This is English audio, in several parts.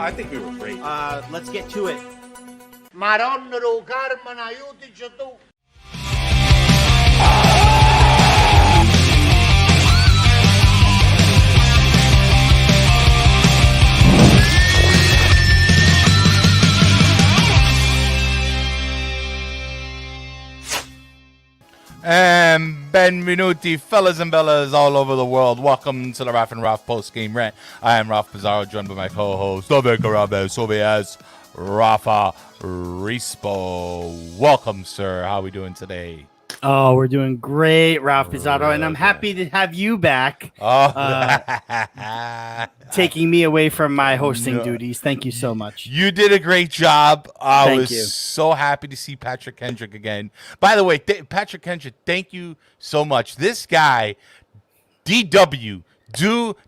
I think we were great. Let's get to it. Madonna do Carmen, aiutici tu. And benvenuti, fellas and bellas all over the world. Welcome to the Raf and Raf post-game rant. I am Raf Pizarro, joined by my co-host, Dove Carabe, Sobias, Rafa Rispo. Welcome, sir. How are we doing today? Oh, we're doing great, Ralph Pizarro, and I'm happy to have you back. Taking me away from my hosting duties. Thank you so much. You did a great job. Thank you. So happy to see Patrick Kendrick again. By the way, Patrick Kendrick, thank you so much. This guy, DW,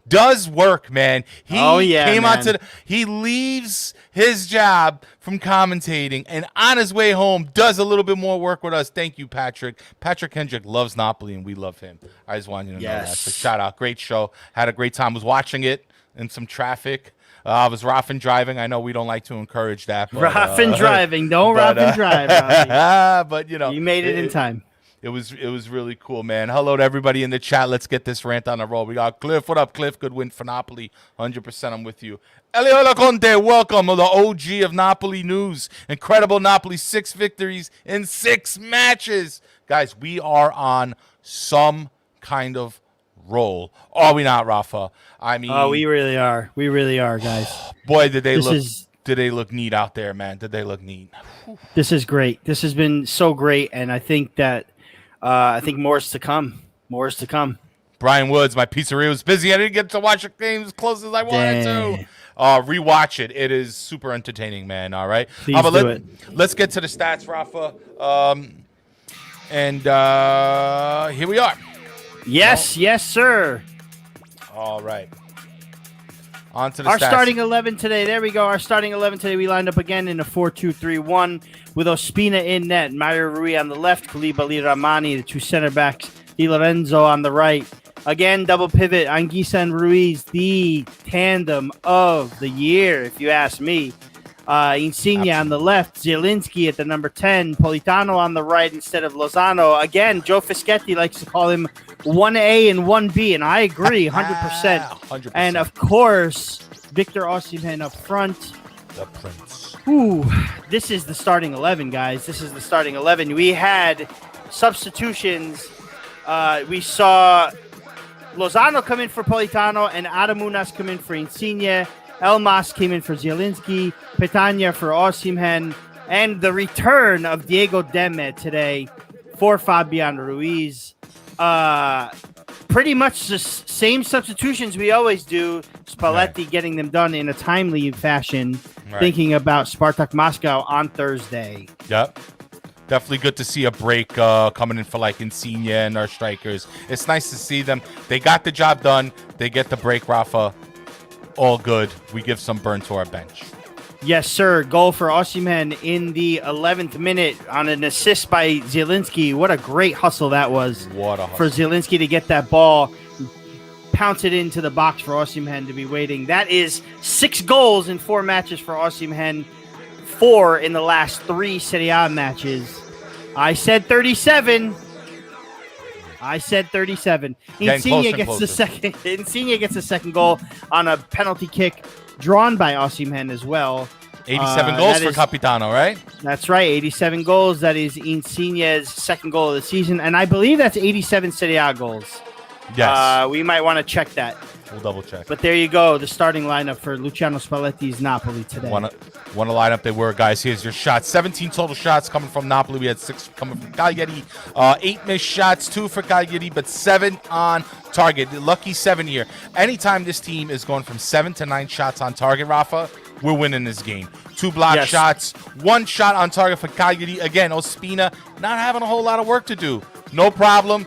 does work, man. He came out to he leaves his job from commentating and on his way home does a little bit more work with us. Thank you, Patrick. Patrick Kendrick loves Napoli and we love him. I just wanted you to know that. So shout out. Great show. Had a great time. Was watching it in some traffic. I was rough driving. I know we don't like to encourage that. But, rough driving. Don't rough and drive, Robbie. But, you know. You made it in time. It was really cool, man. Hello to everybody in the chat. Let's get this rant on the roll. We got Cliff. What up, Cliff? Good win for Napoli. 100% I'm with you. Eliola Conte, welcome to the OG of Napoli news. Incredible Napoli, 6 victories in 6 matches. Guys, we are on some kind of roll. Are we not, Rafa? I mean, we really are. We really are, guys. Boy, did they look neat out there, man. Did they look neat? This is great. This has been so great, and I think that more is to come. More is to come. Brian Woods, my pizzeria was busy. I didn't get to watch the game as close as I wanted to. Rewatch it. It is super entertaining, man. All right. Please do it. Let's get to the stats, Rafa. And here we are. Yes, yes, sir. All right. On to the Our stats. starting 11 today. There we go. Our starting 11 today. We lined up again in a 4-2-3-1 with Ospina in net, Mario Rui on the left, Koulibaly Ramani, the 2 center backs, Di Lorenzo on the right. Again, double pivot, Anguissa and Ruiz, the tandem of the year, if you ask me. Insigne on the left, Zielinski at the number 10, Politano on the right instead of Lozano. Again, Joe Fischetti likes to call him 1A and 1B, and I agree 100%. 100%. And, of course, Victor Osimhen up front. The Prince. Ooh, this is the starting 11, guys. This is the starting 11. We had substitutions. We saw Lozano come in for Politano and Adamunas come in for Insigne. Elmas came in for Zielinski, Petagna for Osimhen, and the return of Diego Demme today for Fabian Ruiz. Pretty much the same substitutions we always do. Spalletti getting them done in a timely fashion, thinking about Spartak Moscow on Thursday. Yep. Definitely good to see a break coming in for like Insigne and our strikers. It's nice to see them. They got the job done. They get the break, Rafa. All good. We give some burn to our bench. Yes, sir. Goal for Osimhen in the 11th minute on an assist by Zielinski. What a great hustle that was for Zielinski to get that ball, pounce it into the box for Osimhen to be waiting. That is 6 goals in 4 matches for Osimhen, 4 in the last 3 Serie A matches. I said 37. Insigne gets the second goal on a penalty kick drawn by Osimhen as well. 87 goals for Capitano, right? That's right, 87 goals. That is Insigne's second goal of the season, and I believe that's 87 Serie A goals. Yes. We might want to check that. We'll double check. But there you go, the starting lineup for Luciano Spalletti's Napoli today. What a lineup they were, guys. Here's your shots. 17 total shots coming from Napoli. We had 6 coming from Cagliari. 8 missed shots, 2 for Cagliari, but 7 on target. Lucky 7 here. Anytime this team is going from 7 to 9 shots on target, Rafa, we're winning this game. 2 block shots, 1 shot on target for Cagliari. Again, Ospina not having a whole lot of work to do. No problem.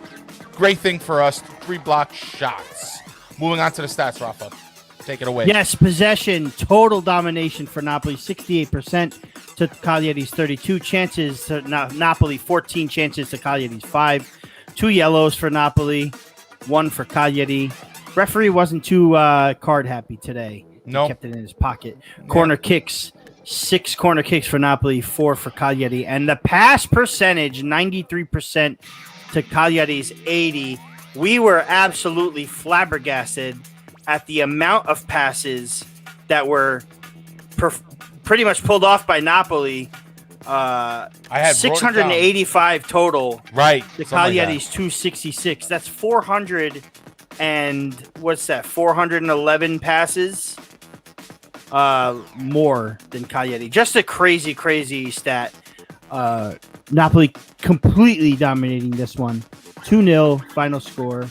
Great thing for us. 3 block shots. Moving on to the stats, Rafa. Take it away. Yes, possession, total domination for Napoli, 68% to Cagliari's 32 chances. To Napoli, 14 chances to Cagliari's 5. 2 yellows for Napoli, 1 for Cagliari. Referee wasn't too card happy today. No. He kept it in his pocket. Corner kicks, 6 corner kicks for Napoli, 4 for Cagliari. And the pass percentage, 93% to Cagliari's 80. We were absolutely flabbergasted at the amount of passes that were pretty much pulled off by Napoli. I had 685 total. Right. The Cagliari's 266. That's 400 and what's that? 411 passes. More than Cagliari. Just a crazy stat. Napoli completely dominating this one. 2-0 final score.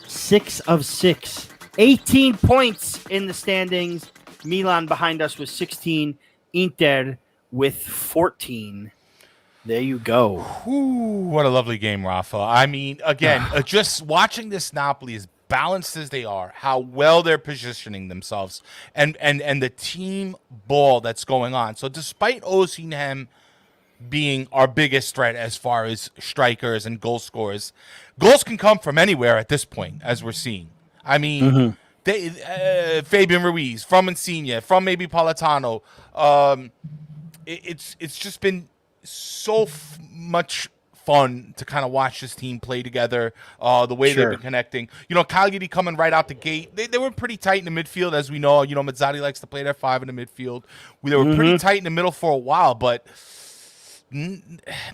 6 of 6. 18 points in the standings. Milan behind us with 16. Inter with 14. There you go. Ooh, what a lovely game, Rafa. I mean, again, just watching this Napoli, as balanced as they are, how well they're positioning themselves, and the team ball that's going on. So despite Osimhen being our biggest threat as far as strikers and goal scorers, goals can come from anywhere at this point, as we're seeing. I mean, Fabian Ruiz, from Insigne, from maybe Politano. It's just been so much fun to kind of watch this team play together, the way they've been connecting. You know, Cagliari coming right out the gate, they were pretty tight in the midfield, as we know. You know, Mazzarri likes to play their 5 in the midfield. They were pretty tight in the middle for a while, but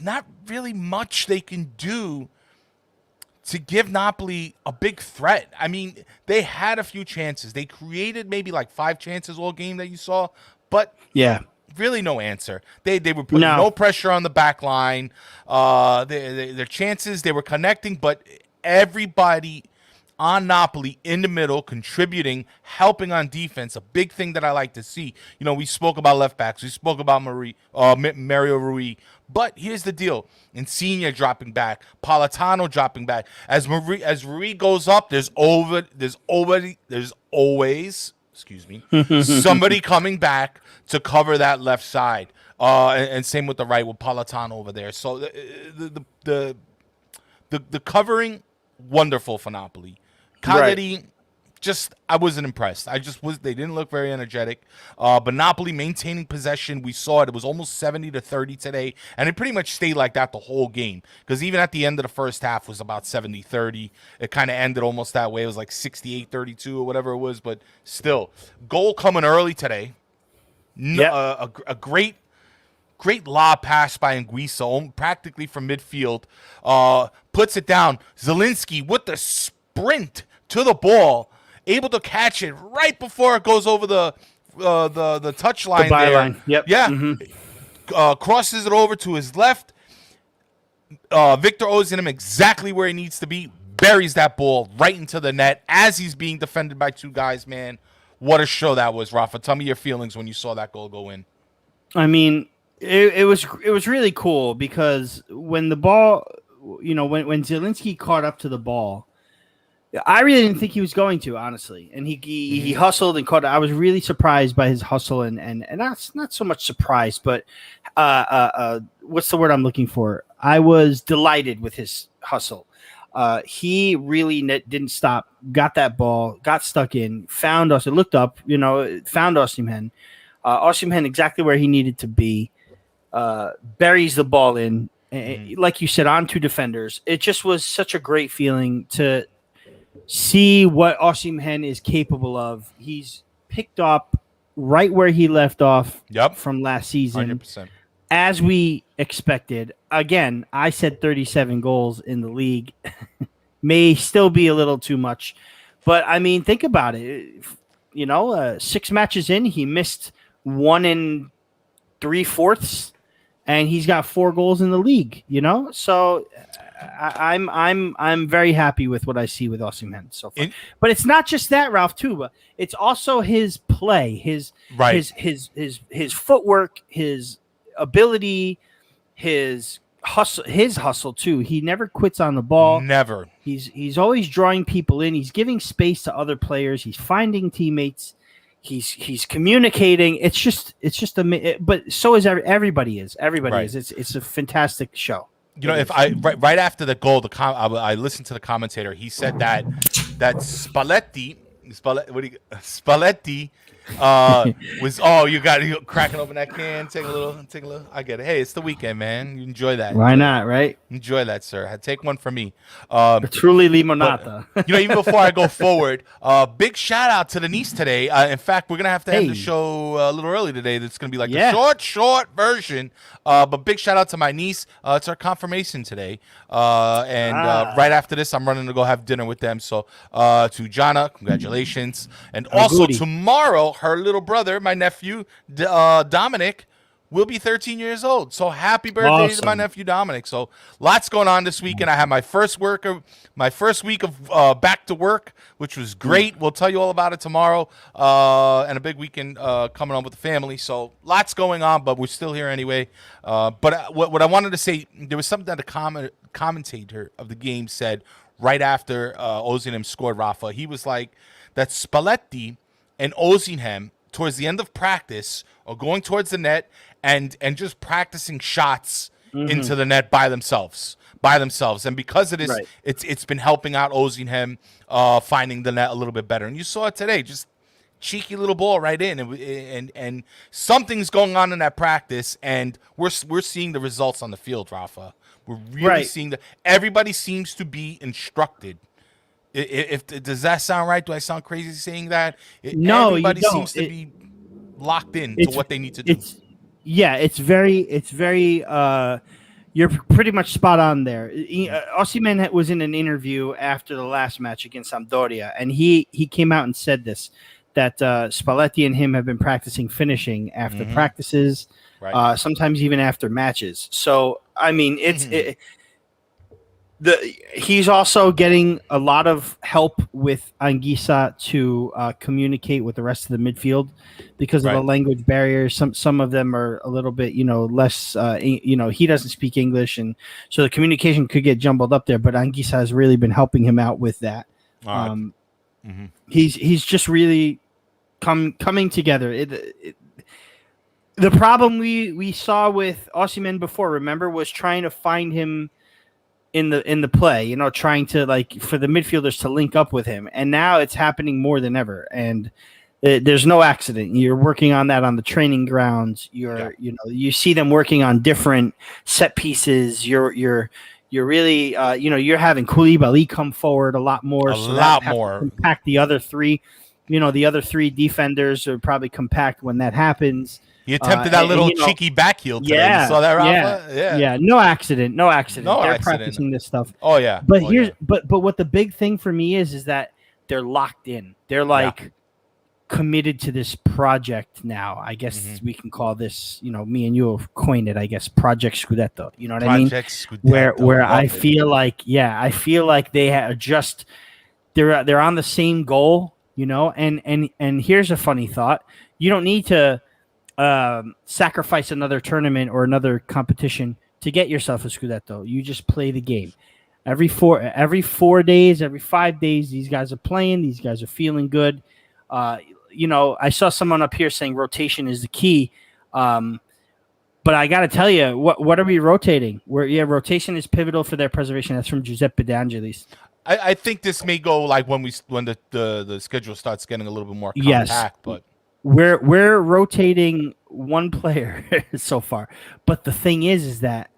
not really much they can do to give Napoli a big threat. I mean, they had a few chances. They created maybe like 5 chances all game that you saw, but really no answer. They were putting no pressure on the back line. Their chances, they were connecting, but everybody on Napoli in the middle, contributing, helping on defense, a big thing that I like to see. You know, we spoke about left backs. We spoke about Mario Rui. But here's the deal. Insigne dropping back. Politano dropping back. As Rui goes up, there's always somebody coming back to cover that left side. And same with the right with Politano over there. So the covering, wonderful for Napoli. Cagliari, I wasn't impressed. They didn't look very energetic. But Napoli maintaining possession, we saw it. It was almost 70-30 today, and it pretty much stayed like that the whole game. Because even at the end of the first half was about 70-30. It kind of ended almost that way. It was like 68-32 or whatever it was. But still, goal coming early today. A great lob pass by Anguissa, practically from midfield. Puts it down. Zielinski with the sprint to the ball, able to catch it right before it goes over the touch line there. Byline. Yep. Yeah. Crosses it over to his left. Victor Osimhen exactly where he needs to be. Buries that ball right into the net as he's being defended by 2 guys, man. What a show that was, Rafa. Tell me your feelings when you saw that goal go in. I mean, it was really cool because when the ball, you know, when Zielinski caught up to the ball, I really didn't think he was going to, honestly. And he hustled and caught. I was really surprised by his hustle and not so much surprised, but what's the word I'm looking for? I was delighted with his hustle. He really didn't stop, got that ball, got stuck in, found us, looked up, you know, found Osimhen. Osimhen exactly where he needed to be, buries the ball in, like you said, on 2 defenders. It just was such a great feeling to see what Osimhen is capable of. He's picked up right where he left off from last season. 100%. As we expected. Again, I said 37 goals in the league. May still be a little too much. But, I mean, think about it. You know, 6 matches in, he missed 1 3/4, and he's got 4 goals in the league, you know? So I'm very happy with what I see with Osimhen so far. But it's not just that, Ralph, too. But it's also his play, his footwork, his ability, his hustle too. He never quits on the ball. Never. He's always drawing people in. He's giving space to other players. He's finding teammates. He's communicating. It's just but so is everybody is. Everybody is. It's a fantastic show. You know, if right after the goal, I listened to the commentator. He said that Spalletti You cracking open that can, take a little. I get it. Hey, it's the weekend, man. You enjoy that. Why not, right? Enjoy that, sir. Take one for me. Truly But limonata. even before I go forward, big shout out to the niece today. In fact, we're gonna have to end the show a little early today. That's gonna be like a short version. But big shout out to my niece. It's her confirmation today. Right after this, I'm running to go have dinner with them. So to Jana, congratulations. And also tomorrow, her little brother, my nephew, Dominic, will be 13 years old. So happy birthday to my nephew Dominic. So lots going on this weekend. I had my first week of back to work, which was great. We'll tell you all about it tomorrow. And a big weekend coming on with the family. So lots going on, but we're still here anyway. But what I wanted to say, there was something that the commentator of the game said right after Osimhen scored, Rafa. He was like that Spalletti and Osimhen towards the end of practice are going towards the net and just practicing shots into the net by themselves. And because of this, it's been helping out Osimhen finding the net a little bit better. And you saw it today, just cheeky little ball right in, and something's going on in that practice, and we're seeing the results on the field, Rafa. We're really seeing everybody seems to be instructed. Does that sound right? Do I sound crazy saying that? No, everybody you don't. Seems to be locked in to what they need to do. It's very. You're pretty much spot on there. Osimhen was in an interview after the last match against Sampdoria, and he came out and said this, that Spalletti and him have been practicing finishing after practices, sometimes even after matches. So I mean, he's also getting a lot of help with Anguissa to communicate with the rest of the midfield because of the language barriers. Some of them are a little bit, less. He doesn't speak English, and so the communication could get jumbled up there. But Anguissa has really been helping him out with that. He's just really coming together. The problem we saw with Osimhen before, remember, was trying to find him in the play, trying to for the midfielders to link up with him. And now it's happening more than ever. And there's no accident. You're working on that on the training grounds. You see them working on different set pieces. You're really, you're having Koulibaly come forward a lot more. Compact the other three. The other three defenders are probably compact when that happens. He attempted that little cheeky back heel today. You saw that, Rafa? Yeah. No accident. They're practicing this stuff. Oh yeah. But but what the big thing for me is that they're locked in. They're committed to this project now. I guess we can call this, me and you have coined it, I guess, Project Scudetto. You know what I mean? Scudetto. Where I feel like they are just they're on the same goal, and here's a funny thought. You don't need to sacrifice another tournament or another competition to get yourself a Scudetto. You just play the game. Every 4 days, every 5 days, these guys are playing. These guys are feeling good. I saw someone up here saying rotation is the key. But I got to tell you, what are we rotating? Rotation is pivotal for their preservation. That's from Giuseppe De Angelis. I think this may go when the schedule starts getting a little bit more compact, but we're rotating one player so far, but the thing is that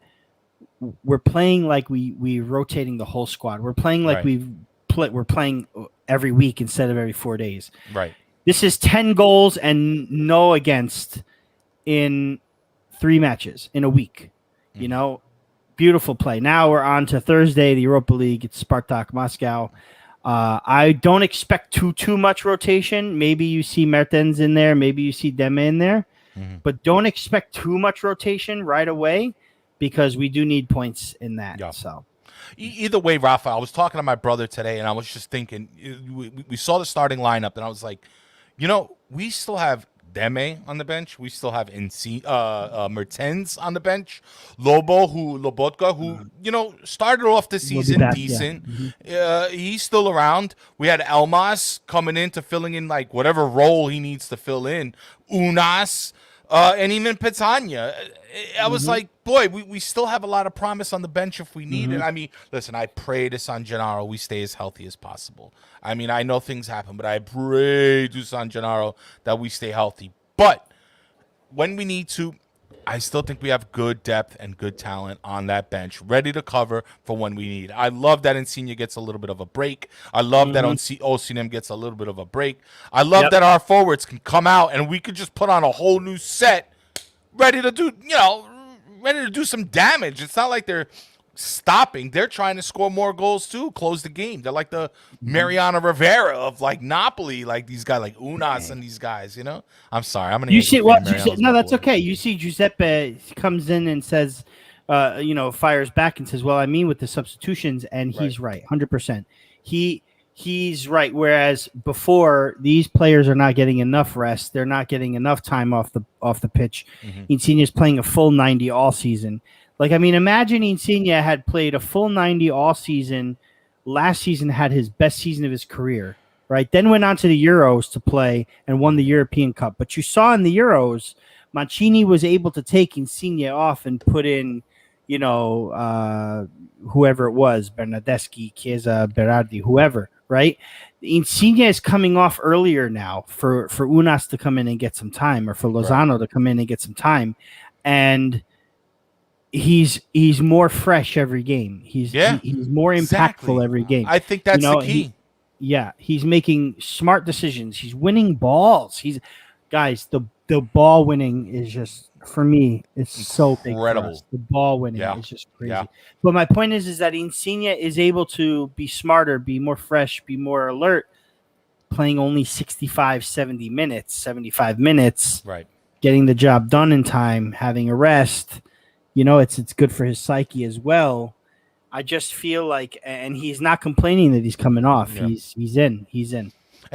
we're playing like we rotating the whole squad. We're playing like we're playing every week instead of every 4 days. Right. This is 10 goals and no against in 3 matches in a week. Beautiful play. Now we're on to Thursday, the Europa League. It's Spartak Moscow. I don't expect too much rotation. Maybe you see Mertens in there. Maybe you see Demme in there. But don't expect too much rotation right away because we do need points in that. Yeah. So, either way, Rafa, I was talking to my brother today, and I was just thinking, we saw the starting lineup, and I was like, we still have Demme on the bench. We still have Mertens on the bench. Lobotka, who started off the season decent. Yeah. He's still around. We had Elmas coming in to filling in whatever role he needs to fill in. Unas, And even Pitania. I was like, boy, we still have a lot of promise on the bench if we need it. I mean, listen, I pray to San Gennaro we stay as healthy as possible. I mean, I know things happen, but I pray to San Gennaro that we stay healthy. But when we need to, I still think we have good depth and good talent on that bench, ready to cover for when we need. I love that Insigne gets a little bit of a break. I love that Osimhen gets a little bit of a break. I love that our forwards can come out and we could just put on a whole new set, ready to do some damage. It's not like they're stopping. They're trying to score more goals too, close the game. They're like the Mariano Rivera of like Napoli, like these guys, like Unas and these guys. I'm sorry, I'm gonna. You see what? No, that's okay. You see, Giuseppe comes in and says, fires back and says, "Well, I mean, with the substitutions," and he's right, 100%. He's right. Whereas before, these players are not getting enough rest. They're not getting enough time off the pitch. Insigne is playing a full 90 all season. Like, I mean, imagine Insigne had played a full 90 all season. Last season had his best season of his career, right? Then went on to the Euros to play and won the European Cup. But you saw in the Euros, Mancini was able to take Insigne off and put in, whoever it was, Bernardeschi, Chiesa, Berardi, whoever, right? Insigne is coming off earlier now for Unas to come in and get some time, or for Lozano to come in and get some time. And he's more fresh every game. He's more impactful every game. I think that's the key. He's making smart decisions. He's winning balls. The ball winning is just, for me, it's so big. Incredible. The ball winning is just crazy. Yeah. But my point is that Insigne is able to be smarter, be more fresh, be more alert, playing only 65 minutes, right? Getting the job done in time, having a rest. It's good for his psyche as well. I just feel like, and he's not complaining that he's coming off. Yeah. He's in.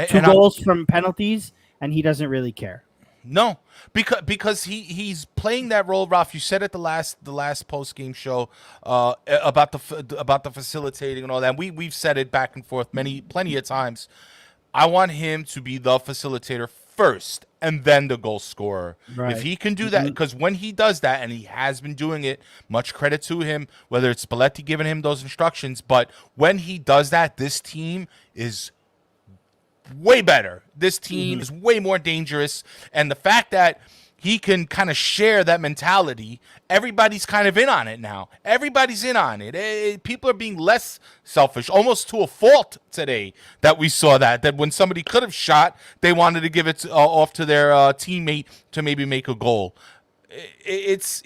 Two goals from penalties, and he doesn't really care. No, because he's playing that role, Ralph. You said at the last post game show about the facilitating and all that. We've said it back and forth plenty of times. I want him to be the facilitator first and then the goal scorer. Right. If he can do that, because when he does that, and he has been doing it, much credit to him, whether it's Spalletti giving him those instructions, but when he does that, this team is way better. This team is way more dangerous, and the fact that he can kind of share that mentality, everybody's kind of in on it now. Everybody's in on it. People are being less selfish, almost to a fault today that we saw that when somebody could have shot, they wanted to give it off to their teammate to maybe make a goal. It's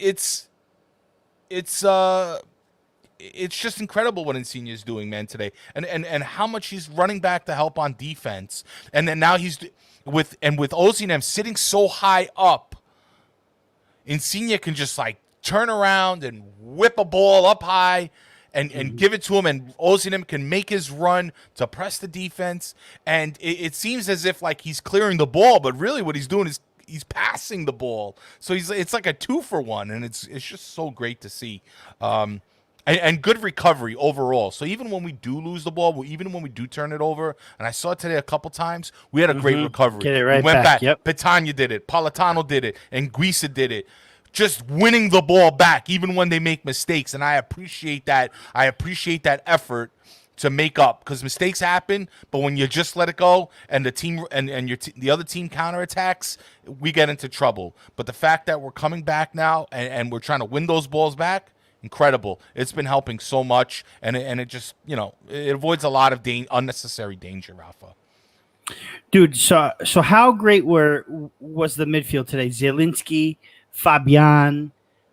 just incredible what Insigne is doing, man, today, and how much he's running back to help on defense, and then now he's with Osimhen sitting so high up. Insigne can just like turn around and whip a ball up high and give it to him, and Osimhen can make his run to press the defense, and it seems as if like he's clearing the ball, but really what he's doing is he's passing the ball. So it's like a 2-for-1, and it's just so great to see. And good recovery overall. So even when we do lose the ball, even when we do turn it over, and I saw it today a couple times, we had a great recovery. Get it right, we went back. Yep. Petagna did it. Politano did it. And Guisa did it. Just winning the ball back, even when they make mistakes. And I appreciate that. I appreciate that effort to make up, because mistakes happen. But when you just let it go, and the team and the other team counterattacks, we get into trouble. But the fact that we're coming back now and we're trying to win those balls back, incredible. It's been helping so much, and it just, it avoids a lot of unnecessary danger, Rafa. Dude, so how great was the midfield today? Zielinski, Fabian,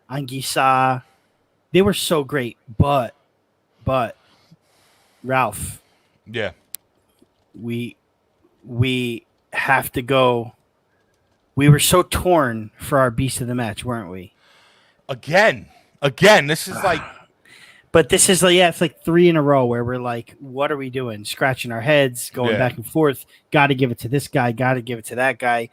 Anguissa, they were so great. But Ralph, yeah, we have to go. We were so torn for our beast of the match, weren't we? Again, this is like... But this is it's like 3 in a row where we're like, what are we doing? Scratching our heads, going back and forth. Got to give it to this guy, got to give it to that guy.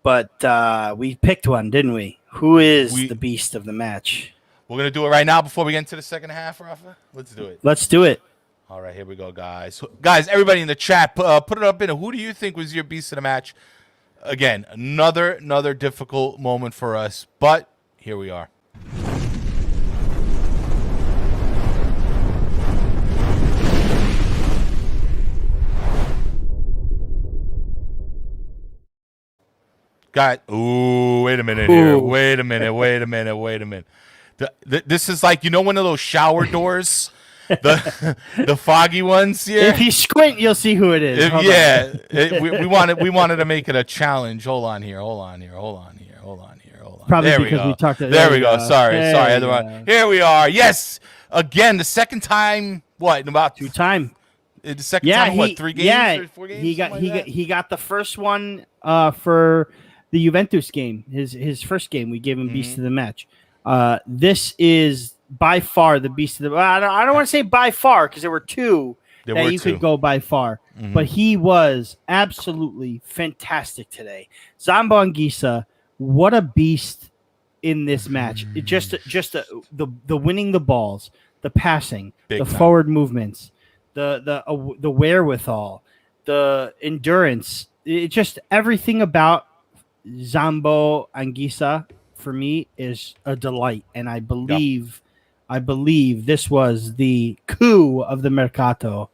But we picked one, didn't we? Who is the beast of the match? We're going to do it right now before we get into the second half, Rafa. Let's do it. Let's do it. All right, here we go, guys. Guys, everybody in the chat, put it up in. Who do you think was your beast of the match? again, another difficult moment for us, but here we are. Wait a minute here. Wait a minute. This is like, one of those shower doors, the foggy ones. Yeah. If you squint, you'll see who it is. We wanted to make it a challenge. Hold on here. Probably there because we talked. There we go. Sorry. Here we are. Yes. Again, the second time. What? In about 2 times. The second time. What? 3 games? Yeah. Or 4 games? He got the first one for the Juventus game. His first game. We gave him beast of the match. This is by far the beast of the. I don't want to say by far because there were 2 that you could go by far, but he was absolutely fantastic today. Zambo Anguissa, what a beast in this match! It just the winning the balls, the passing, the forward movements, the wherewithal, the endurance. It just everything about Zambo Anguissa for me is a delight, and I believe this was the coup of the Mercato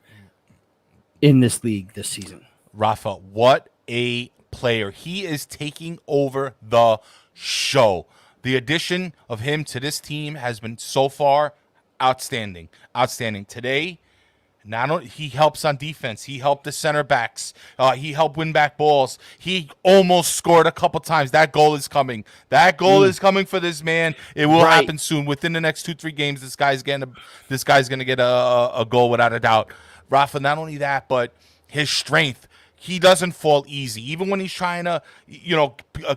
in this league this season. Rafa, what a player. He is taking over the show. The addition of him to this team has been so far outstanding. Today, he helps on defense. He helped the center backs. He helped win back balls. He almost scored a couple times. That goal is coming. Is coming for this man. It will happen soon. Within the next 2-3 games, this guy's gonna get a goal without a doubt. Rafa, not only that, but his strength. He doesn't fall easy. Even when he's trying to,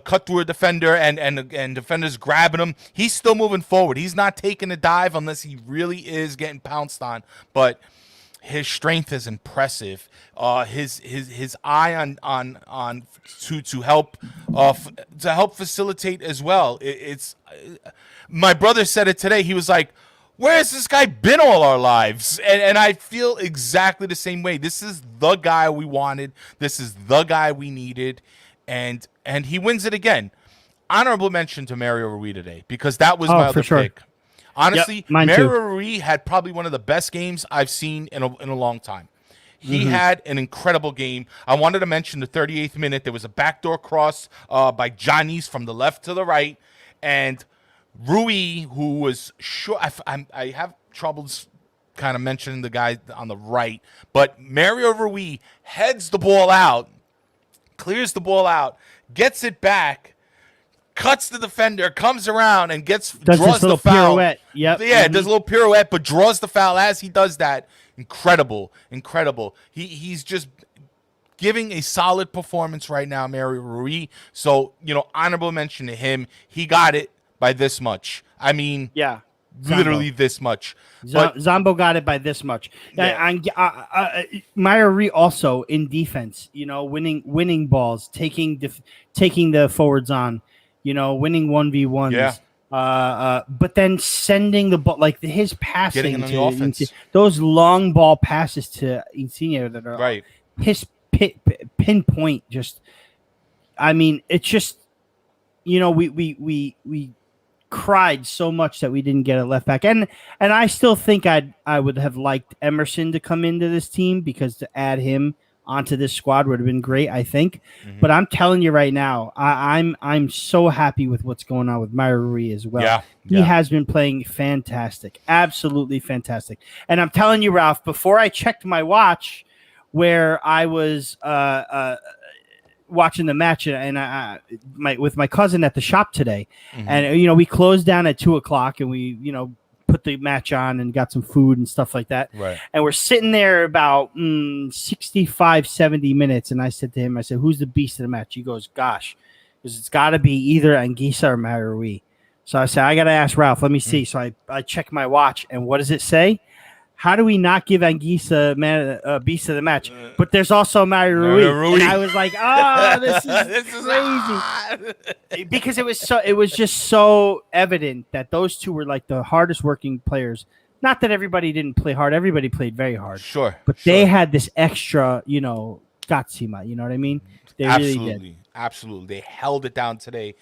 cut through a defender and defenders grabbing him, he's still moving forward. He's not taking a dive unless he really is getting pounced on. But his strength is impressive. His eye on to help facilitate as well. It's my brother said it today. He was like, where has this guy been all our lives? And I feel exactly the same way. This is the guy we wanted. This is the guy we needed. And he wins it again. Honorable mention to Mario Rui today because that was my other pick. Honestly, Mario Rui had probably one of the best games I've seen in a long time. He had an incredible game. I wanted to mention the 38th minute. There was a backdoor cross by Johnny's from the left to the right. And Rui, who was sure, I have troubles kind of mentioning the guy on the right, but Mario Rui heads the ball out, clears the ball out, gets it back, cuts the defender, comes around and draws the foul. Pirouette. Yep. Yeah, does a little pirouette, but draws the foul as he does that. Incredible. He's just giving a solid performance right now, Mario Rui. So, honorable mention to him. He got it by this much. I mean, literally this much. Zambo got it by this much. Yeah. Mario Rui also in defense, winning balls, taking the forwards on, winning 1v1s. Yeah. But then sending the ball, like his passing to offense. Those long ball passes to Insigne that are his pinpoint. Just, I mean, it's just, we cried so much that we didn't get a left back, and I still think I would have liked Emerson to come into this team because to add him onto this squad would have been great, I think. But I'm telling you right now, I'm so happy with what's going on with Mario Rui as well. Yeah. He has been playing fantastic, absolutely fantastic. And I'm telling you, Ralph, before I checked my watch, where I was watching the match and with my cousin at the shop today, and we closed down at 2:00 and we put the match on and got some food and stuff like that. Right. And we're sitting there about 65-70 minutes, and I said to him, who's the beast of the match? He goes, gosh, because it's got to be either Anguissa or Mario Rui. So I said, I got to ask Ralph. Let me see. So I check my watch, and what does it say? How do we not give Anguissa beast of the match? But there's also Mario Rui. And I was like, this is crazy. Because it was just so evident that those two were like the hardest working players. Not that everybody didn't play hard. Everybody played very hard. Sure. But they had this extra, Cazzima. You know what I mean? They really did. Absolutely. They held it down today.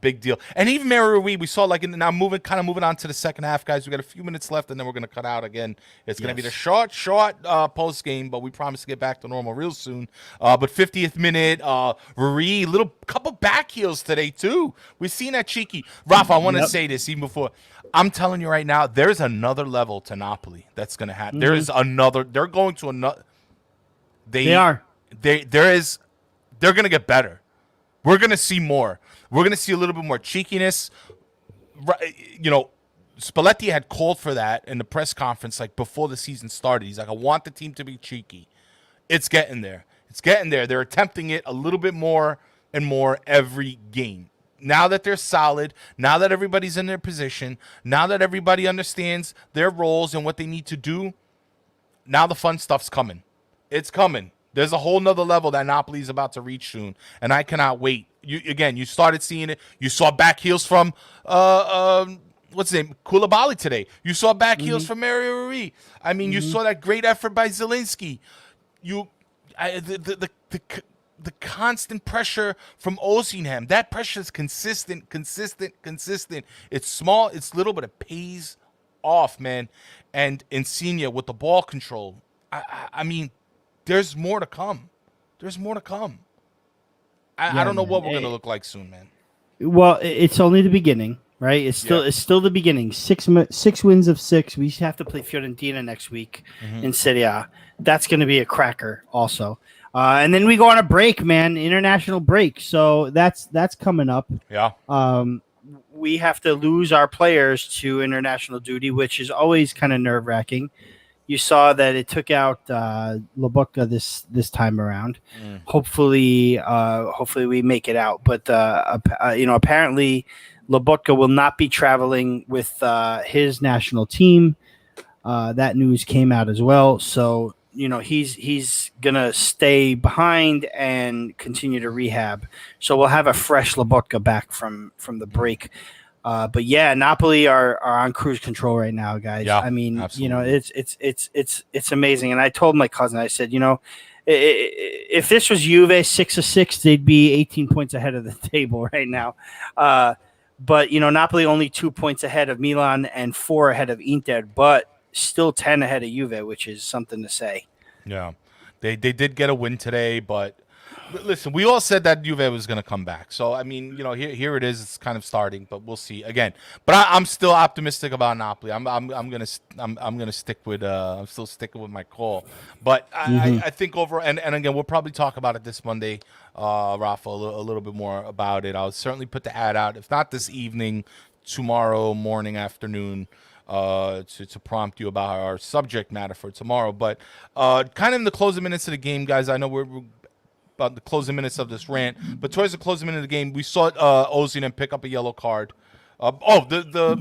Big deal. And even Mary Rui, we saw like now moving on to the second half, guys. We got a few minutes left, and then we're gonna cut out again. It's gonna be the short post game, but we promise to get back to normal real soon. But 50th minute, Rui, little couple back heels today too. We've seen that cheeky. Rafa, I want to say this even before. I'm telling you right now, there's another level to Napoli that's gonna happen. There is another. They're going to another. They are. They're going to get better. We're going to see more. We're going to see a little bit more cheekiness. You know, Spalletti had called for that in the press conference like before the season started. He's like, I want the team to be cheeky. It's getting there. They're attempting it a little bit more and more every game. Now that they're solid, now that everybody's in their position, now that everybody understands their roles and what they need to do, now the fun stuff's coming. It's coming. There's a whole nother level that Napoli is about to reach soon, and I cannot wait. You started seeing it. You saw back heels from what's his name, Koulibaly today. You saw back heels from Mario Rui. I mean, you saw that great effort by Zielinski. The constant pressure from Osimhen. That pressure is consistent. It's small, it's little, but it pays off, man. And Insigne with the ball control. I mean. There's more to come. I don't know what we're gonna look like soon, man. Well, it's only the beginning, right? It's still the beginning. Six wins of 6. We have to play Fiorentina next week in Serie A. That's going to be a cracker, also. And then we go on a break, man, international break. So that's coming up. Yeah. We have to lose our players to international duty, which is always kind of nerve wracking. You saw that it took out Lobotka this time around. Hopefully we make it out. But apparently Lobotka will not be traveling with his national team. That news came out as well. So he's gonna stay behind and continue to rehab. So we'll have a fresh Lobotka back from the break. But yeah, Napoli are on cruise control right now, guys. Yeah, I mean, absolutely. It's amazing. And I told my cousin, I said, if this was Juve 6 of 6, they'd be 18 points ahead of the table right now. But Napoli only 2 points ahead of Milan and 4 ahead of Inter, but still 10 ahead of Juve, which is something to say. Yeah, they did get a win today, but listen, we all said that Juve was going to come back. So I mean, here it is. It's kind of starting, but we'll see again. But I'm still optimistic about Napoli. I'm gonna stick with I'm still sticking with my call. But I think over and again we'll probably talk about it this Monday, Rafa, a little bit more about it. I'll certainly put the ad out, if not this evening, tomorrow morning, afternoon. To prompt you about our subject matter for tomorrow, but kind of in the closing minutes of the game, guys. I know we're about the closing minutes of this rant, but towards the closing minute of the game, we saw Osimhen pick up a yellow card. The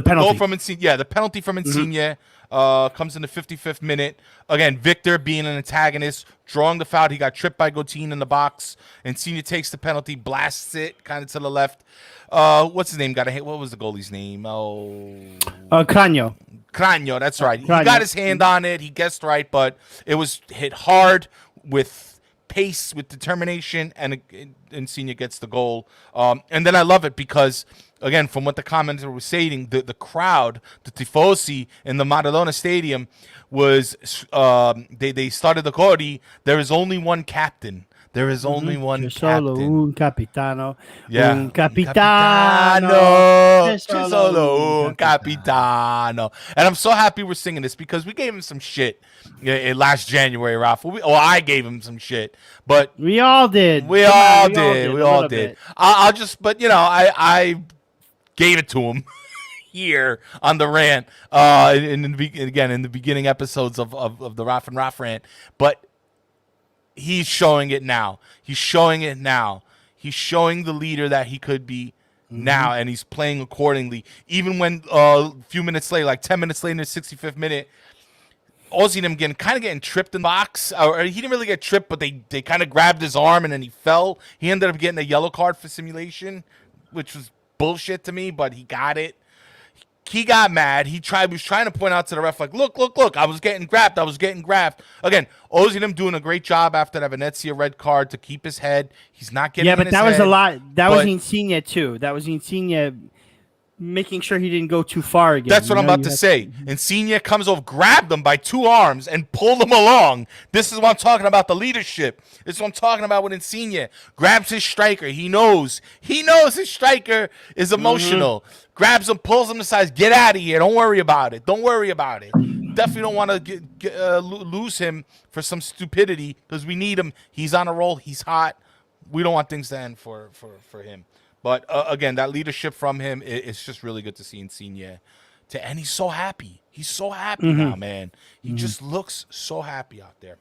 penalty goal from Insigne. Yeah, the penalty from Insigne comes in the 55th minute. Again, Victor being an antagonist, drawing the foul. He got tripped by Gotin in the box. Insigne takes the penalty, blasts it kind of to the left. What's his name? Got a hit. What was the goalie's name? Cragno. Cragno, that's right. Cragno. He got his hand on it. He guessed right, but it was hit hard with pace, with determination, and Insigne gets the goal. And then I love it because, again, from what the commenter was saying, the crowd, the tifosi in the Maradona Stadium was, they started the Cori, there is only one captain. There is only one solo captain. Un capitano. Yeah. Un capitano. C'è solo un capitano. And I'm so happy we're singing this because we gave him some shit last January, Rafa. I gave him some shit. But we all did. We all did. I'll just, but I gave it to him here on the rant. In the beginning episodes of the Raf and Raf rant. But he's showing it now. He's showing the leader that he could be now, and he's playing accordingly. Even when a few minutes later, like 10 minutes later in the 65th minute, Osimhen getting tripped in the box. Or he didn't really get tripped, but they kind of grabbed his arm, and then he fell. He ended up getting a yellow card for simulation, which was bullshit to me, but he got it. he got mad. He was trying to point out to the ref, like, look, I was getting grabbed. Again, Ozinem doing a great job after that Venezia red card to keep his head. He's not getting in his that was head, a lot. That was Insigne, too. That was Insigne making sure he didn't go too far again. That's what I'm about to say. Insigne comes over, grabbed him by 2 arms, and pulled him along. This is what I'm talking about, the leadership. This is what I'm talking about with Insigne. Grabs his striker. He knows his striker is emotional. Grabs him, pulls him aside. Get out of here. Don't worry about it. Definitely don't want to lose him for some stupidity because we need him. He's on a roll. He's hot. We don't want things to end for him. But, again, that leadership from him, it's just really good to see Insigne. And he's so happy. He's so happy now, man. He just looks so happy out there.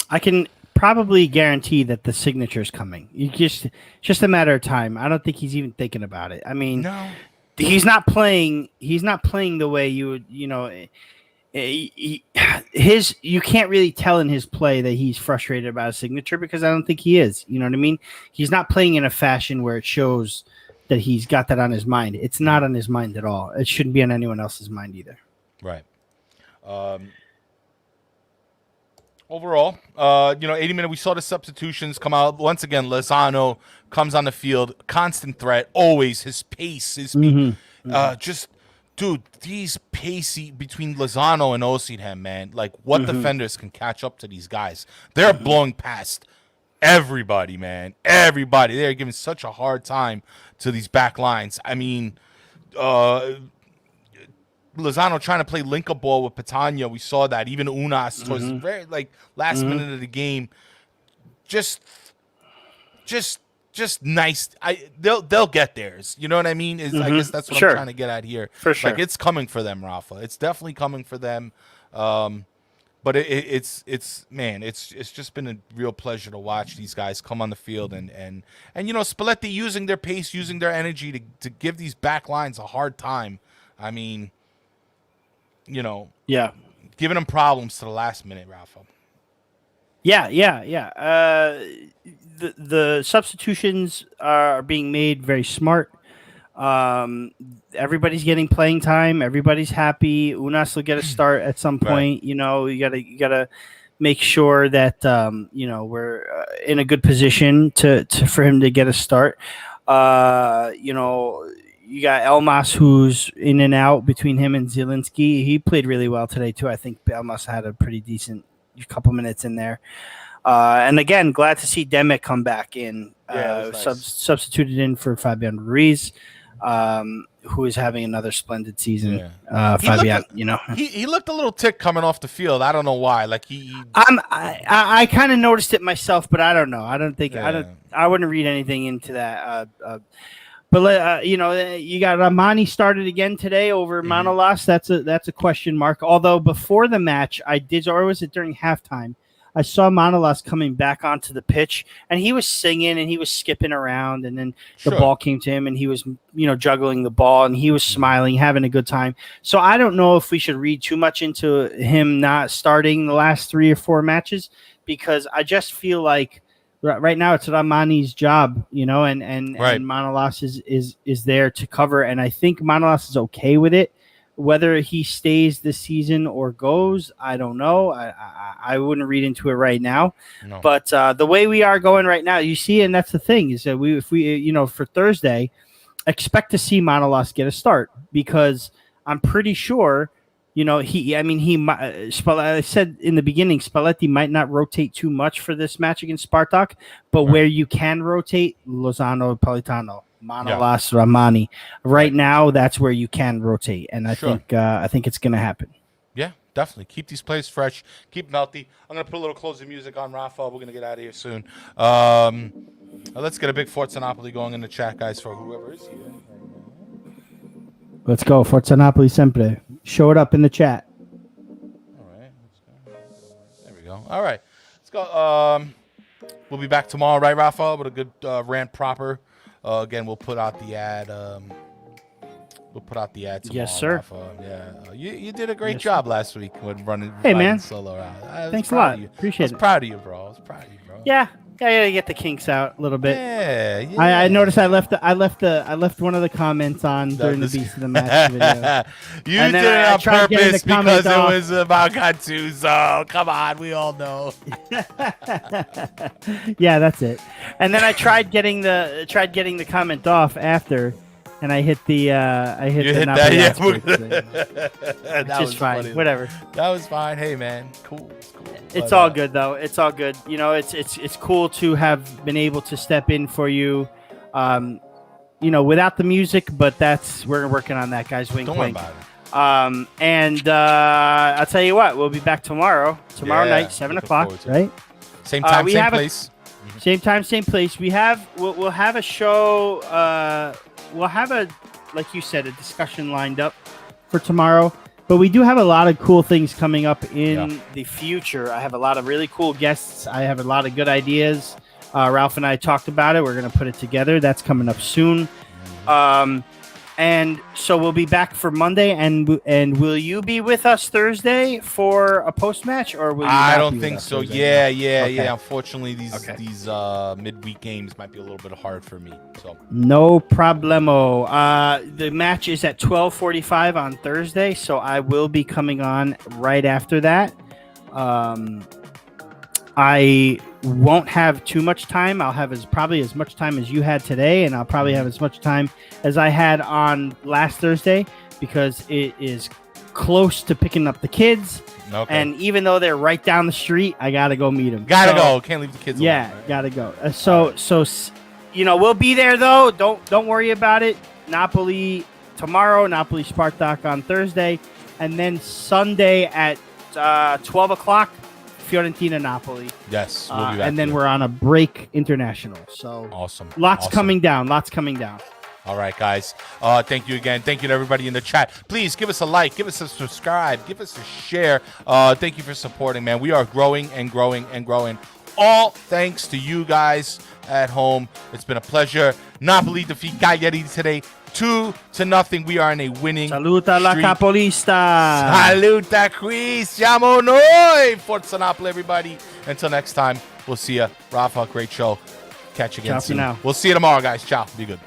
I can probably guarantee that the signature is coming. Just a matter of time. I don't think he's even thinking about it. I mean, no. He's not playing the way you would, you can't really tell in his play that he's frustrated about a signature because I don't think he is. You know what I mean? He's not playing in a fashion where it shows that he's got that on his mind. It's not on his mind at all. It shouldn't be on anyone else's mind either. Right. Overall, 80 minutes, we saw the substitutions come out. Once again, Lozano comes on the field, constant threat, always his pace, dude, these pacey between Lozano and Osimhen, man, like what defenders can catch up to these guys? They're blowing past everybody, man. Everybody. They're giving such a hard time to these back lines. I mean, Lozano trying to play link-up ball with Petagna. We saw that. Even Unas towards the very last minute of the game. Just nice. They'll get theirs. You know what I mean? I guess that's what I'm trying to get at here. For sure. Like it's coming for them, Rafa. It's definitely coming for them. But it's just been a real pleasure to watch these guys come on the field and Spalletti using their pace, using their energy to give these back lines a hard time. I mean, giving them problems to the last minute, Rafa. Yeah. The substitutions are being made very smart. Everybody's getting playing time. Everybody's happy. Unas will get a start at some point. Right. You gotta make sure that we're in a good position for him to get a start. You got Elmas, who's in and out between him and Zielinski. He played really well today too. I think Elmas had a pretty decent couple minutes in there. And again, glad to see Demek come back in, nice. Substituted in for Fabian Ruiz, who is having another splendid season. Yeah. Fabian, he looked a little tick coming off the field. I don't know why. Like I kind of noticed it myself, but I don't know. I don't think I wouldn't read anything into that. But you got Ramani started again today over Manolas. That's a question mark. Although before the match, or was it during halftime? I saw Manolas coming back onto the pitch, and he was singing and he was skipping around, and then the ball came to him, and he was juggling the ball, and he was smiling, having a good time. So I don't know if we should read too much into him not starting the last 3 or 4 matches, because I just feel like right now it's Ramani's job, and Manolas is there to cover, and I think Manolas is okay with it. Whether he stays this season or goes, I don't know. I wouldn't read into it right now. No. But the way we are going right now, you see, and that's the thing, is that if we for Thursday, expect to see Manolas get a start, because I'm pretty sure, I said in the beginning, Spalletti might not rotate too much for this match against Spartak, but where you can rotate, Lozano, Politano, Manolas, Ramani. Right now, that's where you can rotate, and I think it's going to happen. Yeah, definitely. Keep these plays fresh. Keep them healthy. I'm going to put a little closing music on, Rafa. We're going to get out of here soon. Let's get a big Forza Napoli going in the chat, guys, for whoever is here. Let's go. Forza Napoli sempre. Show it up in the chat. All right. Let's go. There we go. All right. Let's go. We'll be back tomorrow, right, Rafa, with a good rant proper. Again, we'll put out the ad. We'll put out the ad tomorrow. Yes, sir. Yeah, you did a great job last week when running man. solo out. Thanks a lot. Appreciate it. I was proud of you, bro. Yeah, Yeah, get the kinks out a little bit. Yeah. I noticed I left one of the comments on during the Beast of the Match video. You And did then it I on tried getting purpose the comment because it off. was about Gattuso. Come on, we all know. Yeah, that's it. And then I tried getting the comment off after, and I hit the You hit Napoli that, asterisk yeah. thing. That Which was is fine. funny. Whatever. That was fine. Hey, man, cool. It's But, all good though. It's all good. You know, it's cool to have been able to step in for you. Without the music, but we're working on that, guys. Wink, Don't worry wink. about it. And I'll tell you what, we'll be back tomorrow night, 7 looking o'clock, forward to it. right? Same time, we same have place. Same time, same place. We'll have a show. We'll have like you said, a discussion lined up for tomorrow. But we do have a lot of cool things coming up in the future. I have a lot of really cool guests. I have a lot of good ideas. Ralph and I talked about it. We're going to put it together. That's coming up soon. And so we'll be back for Monday. And will you be with us Thursday for a post match, or will you? I not don't be with think us so. Thursday? Yeah. Unfortunately, these midweek games might be a little bit hard for me. So no problemo. The match is at 12:45 on Thursday, so I will be coming on right after that. I won't have too much time. I'll have probably as much time as you had today, and I'll probably have as much time as I had on last Thursday because it is close to picking up the kids. okay. And even though they're right down the street, I gotta go meet them. Gotta go. Can't leave the kids Yeah, alone. Right? gotta go. We'll be there though. Don't worry about it. Napoli tomorrow, Napoli Spartak on Thursday, and then Sunday at 12 o'clock, Fiorentina Napoli. Yes, we'll be back and then here. we're on a break international. So Awesome. Lots Awesome. coming down. Lots coming down. All right, guys. Thank you again. Thank you to everybody in the chat. Please give us a like, give us a subscribe, give us a share. Thank you for supporting, man. We are growing and growing and growing. All thanks to you guys at home. It's been a pleasure. Napoli defeat Cagliari today, 2-0. We are in a winning Saluta la streak. capolista. Saluta qui, siamo noi. Forza Napoli, everybody. Until next time, we'll see you. Rafa, great show. Catch you again Ciao for soon. now. We'll see you tomorrow, guys. Ciao. Be good.